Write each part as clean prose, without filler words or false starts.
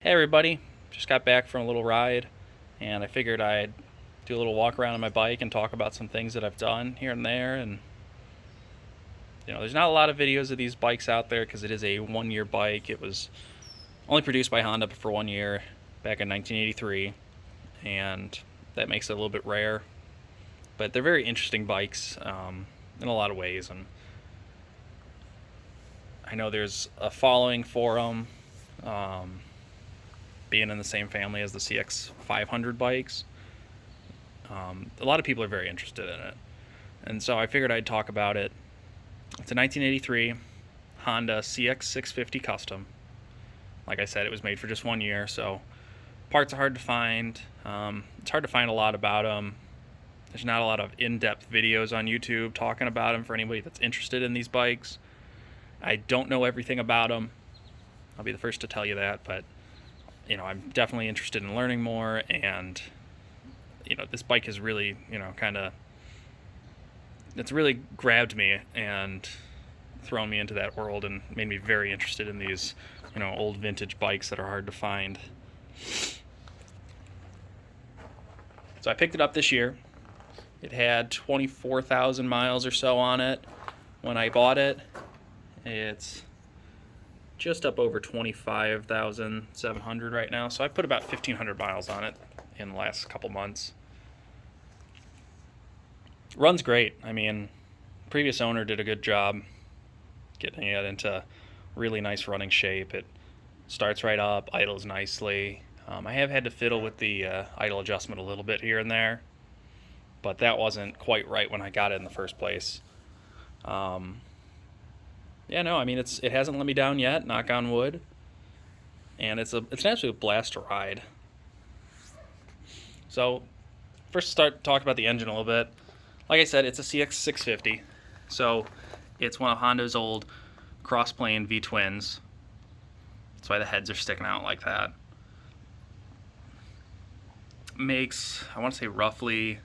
Hey everybody, just got back from a little ride and I figured I'd do a little walk around on my bike and talk about some things that I've done here and there. And there's not a lot of videos of these bikes out there because it is a 1 year bike. It was only produced by Honda for 1 year back in 1983, and that makes it a little bit rare. But they're very interesting bikes in a lot of ways, and I know there's a following for them. Being in the same family as the CX500 bikes, a lot of people are very interested in it, and so I figured I'd talk about it. It's a 1983 Honda CX650 Custom. Like I said, it was made for just 1 year, so parts are hard to find. It's hard to find a lot about them. There's not a lot of in-depth videos on YouTube talking about them for anybody that's interested in these bikes. I don't know everything about them. I'll be the first to tell you that, but I'm definitely interested in learning more, and this bike has really, it's really grabbed me and thrown me into that world and made me very interested in these, old vintage bikes that are hard to find. So I picked it up this year. It had 24,000 miles or so on it when I bought it. It's just up over 25,700 right now, so I put about 1,500 miles on it in the last couple months. Runs great. I mean, previous owner did a good job getting it into really nice running shape. It starts right up, idles nicely. I have had to fiddle with the idle adjustment a little bit here and there, but that wasn't quite right when I got it in the first place. It hasn't let me down yet, knock on wood. And it's an absolute blast to ride. So, first start talk about the engine a little bit. Like I said, it's a CX650. So, it's one of Honda's old cross-plane V-twins. That's why the heads are sticking out like that. Makes, I want to say, roughly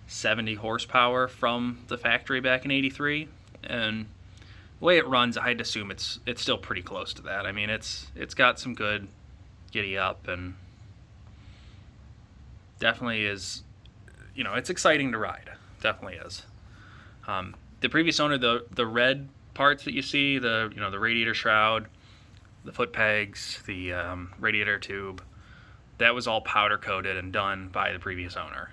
70 horsepower from the factory back in '83, and the way it runs, I'd assume it's still pretty close to that. I mean, it's got some good giddy up, and definitely is, it's exciting to ride. Definitely is. The previous owner, the red parts that you see, the radiator shroud, the foot pegs, the radiator tube, that was all powder coated and done by the previous owner.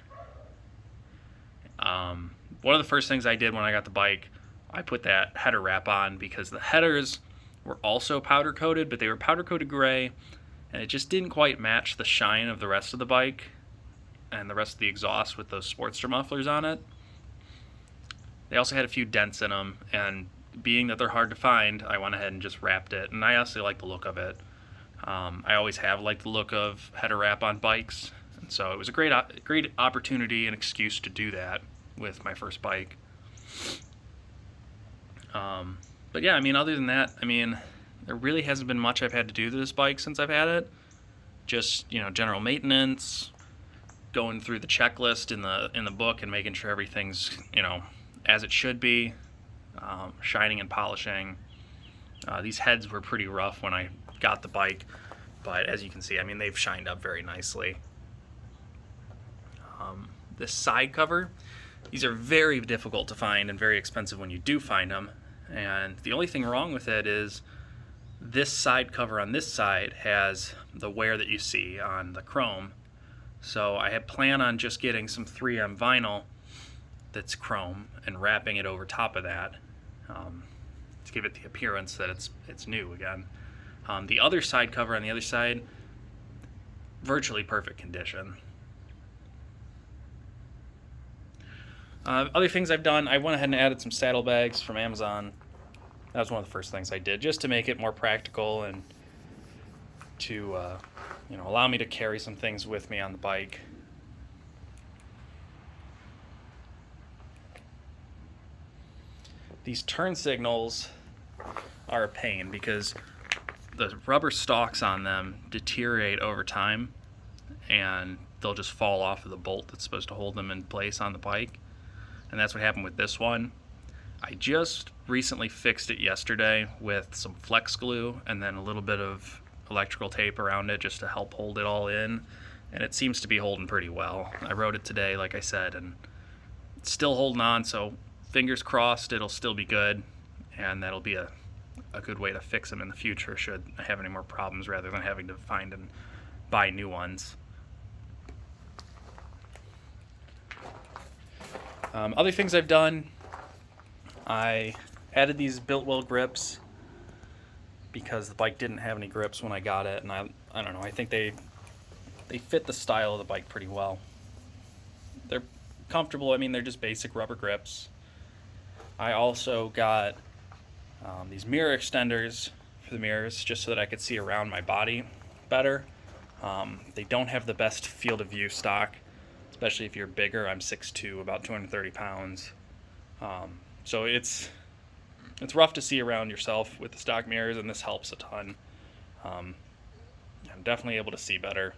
One of the first things I did when I got the bike, I put that header wrap on because the headers were also powder coated, but they were powder coated gray, and it just didn't quite match the shine of the rest of the bike and the rest of the exhaust with those Sportster mufflers on it. They also had a few dents in them, and being that they're hard to find, I went ahead and just wrapped it, and I honestly like the look of it. I always have liked the look of header wrap on bikes, and so it was a great opportunity and excuse to do that with my first bike. But yeah, other than that, there really hasn't been much I've had to do to this bike since I've had it. Just, general maintenance, going through the checklist in the book and making sure everything's, as it should be, shining and polishing. These heads were pretty rough when I got the bike, but as you can see, they've shined up very nicely. This side cover, these are very difficult to find and very expensive when you do find them. And the only thing wrong with it is this side cover on this side has the wear that you see on the chrome. So I had planned on just getting some 3M vinyl that's chrome and wrapping it over top of that to give it the appearance that it's new again. The other side cover on the other side, virtually perfect condition. Other things I've done, I went ahead and added some saddlebags from Amazon. That was one of the first things I did, just to make it more practical and to allow me to carry some things with me on the bike. These turn signals are a pain because the rubber stalks on them deteriorate over time, and they'll just fall off of the bolt that's supposed to hold them in place on the bike. And that's what happened with this one. I just recently fixed it yesterday with some flex glue and then a little bit of electrical tape around it just to help hold it all in, and it seems to be holding pretty well. I rode it today, like I said, and it's still holding on, so fingers crossed it'll still be good, and that'll be a good way to fix them in the future should I have any more problems rather than having to find and buy new ones. Other things I've done, I added these built-well grips because the bike didn't have any grips when I got it, and I don't know, I think they fit the style of the bike pretty well. They're comfortable. I mean, they're just basic rubber grips. I also got these mirror extenders for the mirrors just so that I could see around my body better. They don't have the best field of view stock, especially if you're bigger. I'm 6'2", about 230 pounds. So it's rough to see around yourself with the stock mirrors, and this helps a ton. I'm definitely able to see better.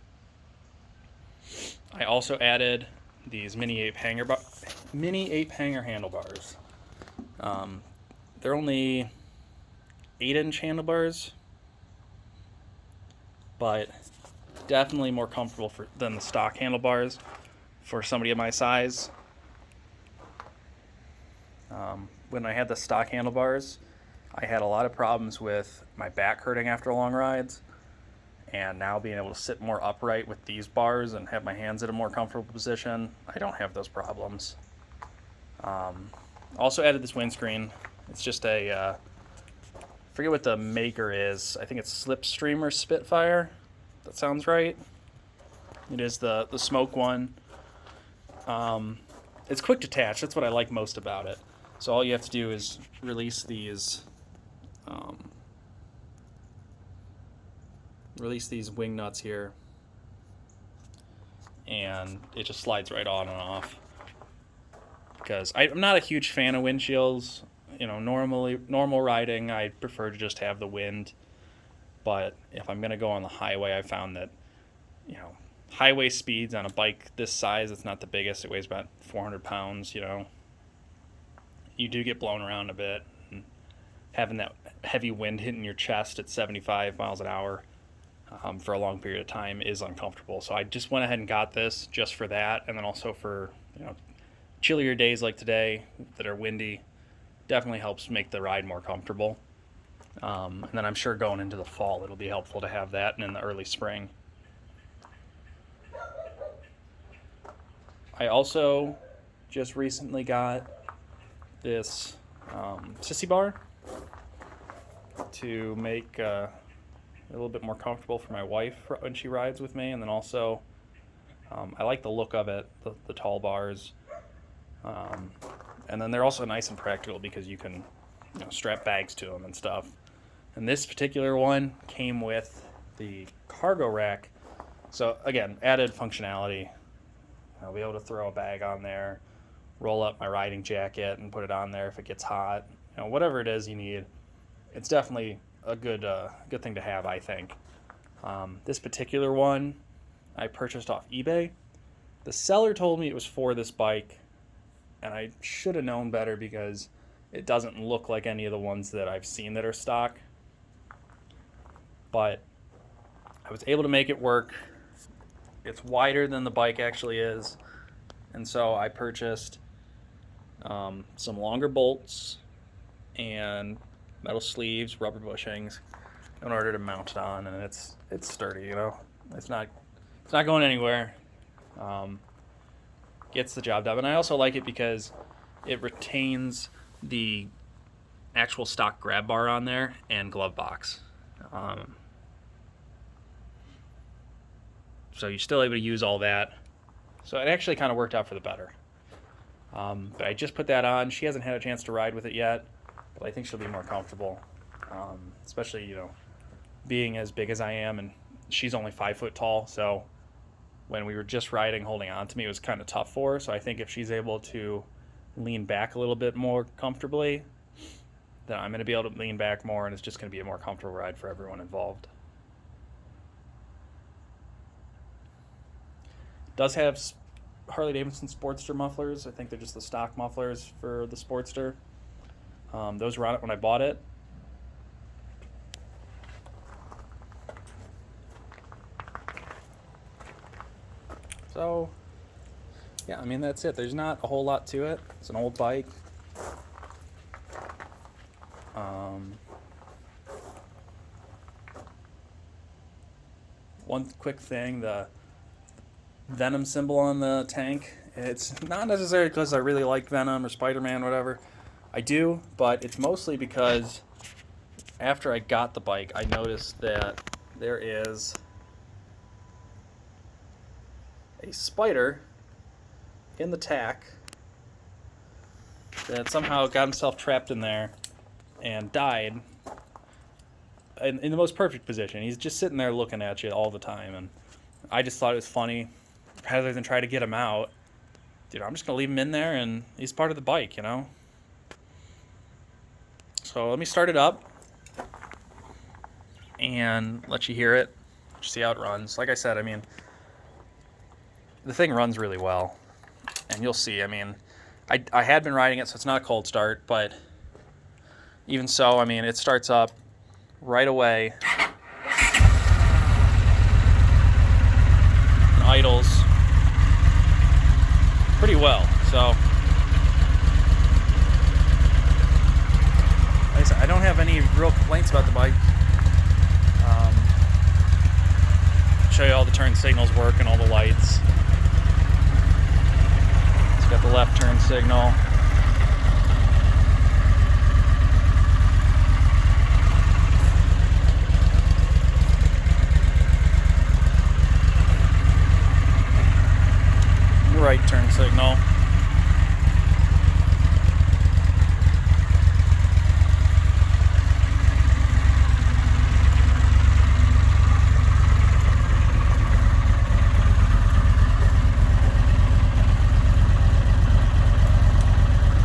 I also added these mini ape hanger handlebars. They're only 8-inch handlebars, but definitely more comfortable than the stock handlebars for somebody of my size. When I had the stock handlebars, I had a lot of problems with my back hurting after long rides, and now being able to sit more upright with these bars and have my hands in a more comfortable position, I don't have those problems. Also added this windscreen. It's just I forget what the maker is. I think it's Slipstream or Spitfire. That sounds right. It is the smoke one. It's quick detach. That's what I like most about it. So all you have to do is release these wing nuts here, and it just slides right on and off. Because I'm not a huge fan of windshields. You know, normal riding, I prefer to just have the wind. But if I'm going to go on the highway, I found that, you know, highway speeds on a bike this size, it's not the biggest. It weighs about 400 pounds, you know. You do get blown around a bit. And having that heavy wind hitting your chest at 75 miles an hour for a long period of time is uncomfortable. So I just went ahead and got this just for that, and then also for, you know, chillier days like today that are windy. Definitely helps make the ride more comfortable. And then I'm sure going into the fall it'll be helpful to have that, and in the early spring. I also just recently got this sissy bar to make a little bit more comfortable for my wife when she rides with me, and then also I like the look of it, the tall bars. And then they're also nice and practical because you can, you know, strap bags to them and stuff. And this particular one came with the cargo rack. So again, added functionality. I'll be able to throw a bag on there, roll up my riding jacket and put it on there if it gets hot. You know, whatever it is you need. It's definitely a good thing to have, I think. This particular one I purchased off eBay. The seller told me it was for this bike, and I should have known better because it doesn't look like any of the ones that I've seen that are stock. But I was able to make it work. It's wider than the bike actually is, and so I purchased some longer bolts and metal sleeves, rubber bushings in order to mount it on, and it's sturdy. You know, it's not going anywhere. Gets the job done. And I also like it because it retains the actual stock grab bar on there and glove box. So you're still able to use all that. So it actually kind of worked out for the better. But I just put that on. She hasn't had a chance to ride with it yet, but I think she'll be more comfortable. Especially, you know, being as big as I am, and she's only 5 foot tall, so when we were just riding, holding on to me, it was kind of tough for her. So I think if she's able to lean back a little bit more comfortably, then I'm going to be able to lean back more, and it's just going to be a more comfortable ride for everyone involved. It does have Harley-Davidson Sportster mufflers. I think they're just the stock mufflers for the Sportster. Those were on it when I bought it. So yeah, I mean, that's it. There's not a whole lot to it. It's an old bike. One quick thing, the Venom symbol on the tank, it's not necessarily because I really like Venom or Spider-Man, whatever. I do, but it's mostly because after I got the bike, I noticed that there is a spider in the tack that somehow got himself trapped in there and died in the most perfect position. He's just sitting there looking at you all the time, and I just thought it was funny. Rather than try to get him out, dude, I'm just gonna leave him in there, and he's part of the bike, you know. So let me start it up and let you hear it, see how it runs. Like I said, I mean, the thing runs really well, and you'll see. I mean, I had been riding it, so it's not a cold start, but even so, I mean, it starts up right away and idles pretty well. So like I said, I don't have any real complaints about the bike. Show you all the turn signals work and all the lights. It's got the left turn signal. Right turn signal.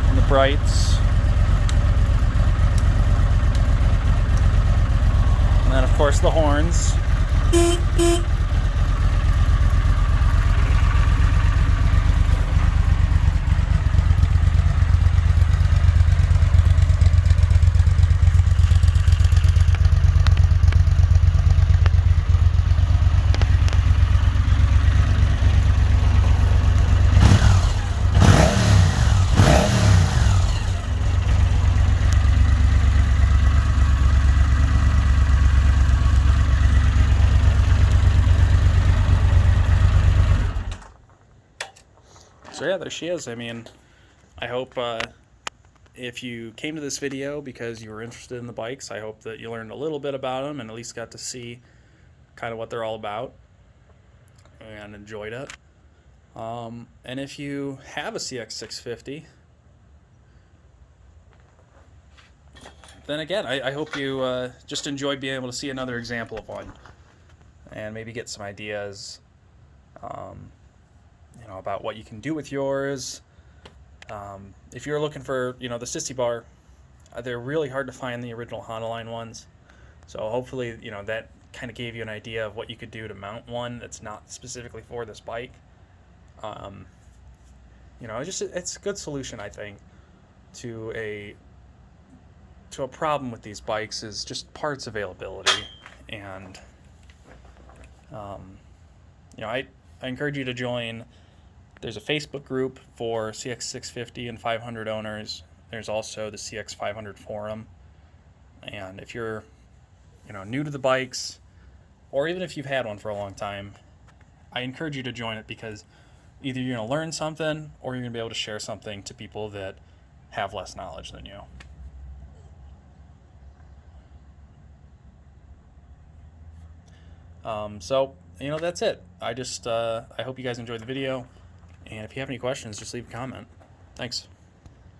And the brights. And then of course the horns. So yeah, there she is. I mean, I hope if you came to this video because you were interested in the bikes, I hope that you learned a little bit about them and at least got to see kind of what they're all about and enjoyed it. And if you have a CX650, then again, I hope you just enjoyed being able to see another example of one and maybe get some ideas you know, about what you can do with yours. If you're looking for, you know, the Sissy Bar, they're really hard to find, the original Honda line ones. So hopefully, you know, that kind of gave you an idea of what you could do to mount one that's not specifically for this bike. You know, it's a good solution, I think, to a problem with these bikes is just parts availability. And you know, I encourage you to join. There's a Facebook group for CX650 and 500 owners. There's also the CX500 forum. And if you're, you know, new to the bikes, or even if you've had one for a long time, I encourage you to join it because either you're going to learn something or you're going to be able to share something to people that have less knowledge than you. So, you know, that's it. I hope you guys enjoyed the video. And if you have any questions, just leave a comment. Thanks.